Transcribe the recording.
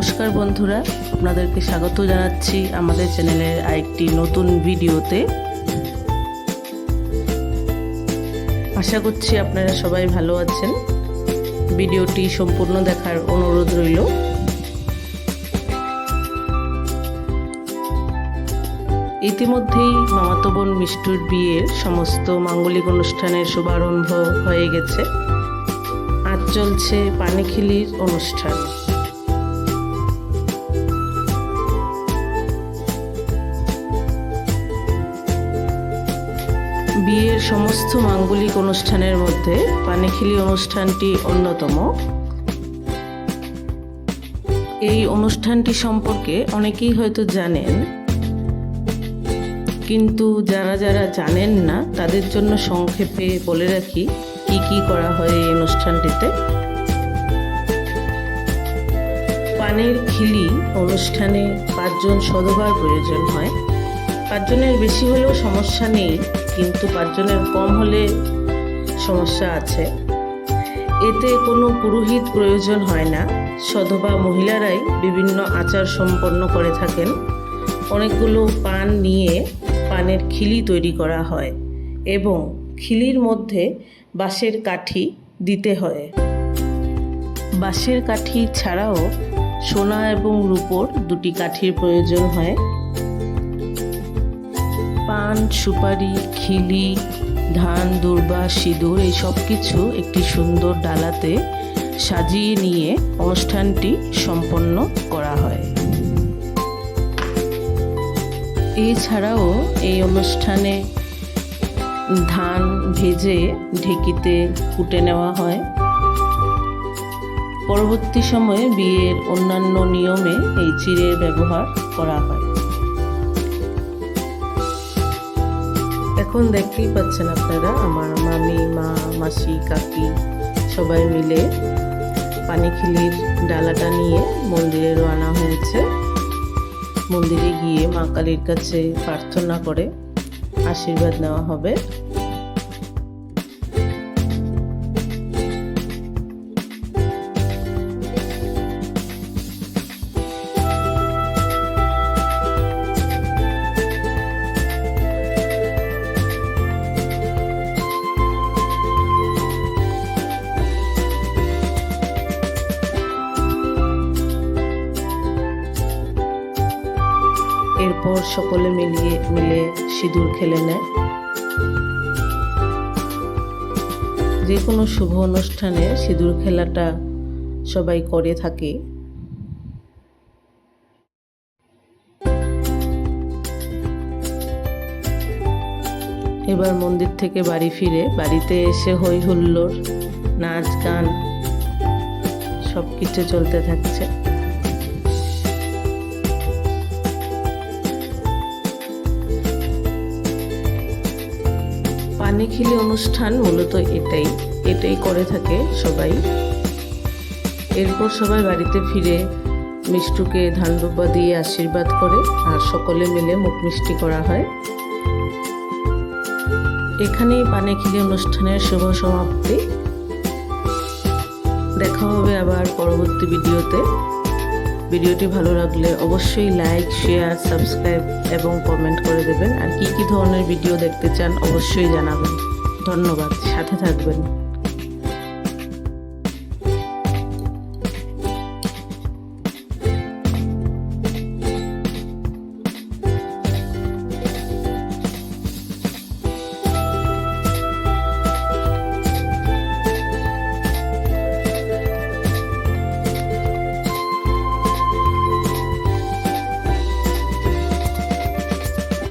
নমস্কার বন্ধুরা, আপনাদেরকে স্বাগত জানাচ্ছি আমাদের চ্যানেলের আরেকটি নতুন ভিডিওতে। আশা করছি আপনারা সবাই ভালো আছেন। ভিডিওটি সম্পূর্ণ দেখার অনুরোধ রইল। ইতিমধ্যেই মামাতো বোন মিষ্টুর বিয়ের সমস্ত মাঙ্গলিক অনুষ্ঠানের শুভারম্ভ হয়ে গেছে। আজ চলছে পানিখিলির অনুষ্ঠান। বিয়ের সমস্ত মাঙ্গলিক অনুষ্ঠানের মধ্যে পানিখিলি অনুষ্ঠানটি অন্যতম। এই অনুষ্ঠানটি সম্পর্কে অনেকেই হয়তো জানেন, কিন্তু যারা যারা জানেন না তাদের জন্য সংক্ষেপে বলে রাখি কি কি করা হয় এই অনুষ্ঠানটিতে। পানের খিলি অনুষ্ঠানে 5 জন সধবার প্রয়োজন হয়। 5 জনের বেশি হলেও সমস্যা নেই, কিন্তু 5 জনের কম হলে সমস্যা আছে। এতে কোনো পুরোহিত প্রয়োজন হয় না। সধবা মহিলারাই বিভিন্ন আচার সম্পন্ন করে থাকেন। অনেকগুলো পান নিয়ে পানের খিলি তৈরি করা হয় এবং খিলির মধ্যে বাঁশের কাঠি দিতে হয়। বাঁশের কাঠি ছাড়াও সোনা এবং রূপোর 2টি কাঠির প্রয়োজন হয়। পান, সুপারি, খিলি, ধান, দূর্বা, সিঁদুর এই সব কিছু একটি সুন্দর ডালাতে সাজিয়ে নিয়ে অনুষ্ঠানটি সম্পন্ন করা হয়। এছাড়াও এই অনুষ্ঠানে ধান ভেজে ঢেকিতে কুটে নেওয়া হয়। পরবর্তী সময়ে বিয়ের অন্যান্য নিয়মে এই চিড়ের ব্যবহার করা হয়। এখন দেখতেই পাচ্ছেন আপনারা, আমার মামি, মা, মাসি, কাকি সবাই মিলে পানিখিলির ডালাটা নিয়ে মন্দিরে রওনা হয়েছে। মন্দিরে গিয়ে মা কালীর কাছে প্রার্থনা করে আশীর্বাদ নেওয়া হবে। এরপর সকলে মিলে সিঁদুর খেলে নেয়। যে কোনো শুভ অনুষ্ঠানে সিঁদুর খেলাটা সবাই করে থাকে। এবার মন্দির থেকে বাড়ি ফিরে বাড়িতে এসে হই হুল্লোড়, নাচ গান সব কিছু চলতে থাকছে। পানিখিলি অনুষ্ঠান মূলত এটাই করে থাকে সবাই। এরপর সবাই বাড়িতে ফিরে মিষ্টুকে ধান দুব্বা দিয়ে আশীর্বাদ করে আর সকলে মিলে মুখ মিষ্টি করা হয়। এখানেই পানিখিলি অনুষ্ঠানের শুভ সমাপ্তি। দেখা হবে আবার পরবর্তী ভিডিওতে। ভিডিওটি ভালো লাগলে অবশ্যই লাইক, শেয়ার, সাবস্ক্রাইব এবং কমেন্ট করে দেবেন। আর কি কি ধরনের ভিডিও দেখতে চান অবশ্যই জানাবেন। ধন্যবাদ, সাথে থাকবেন।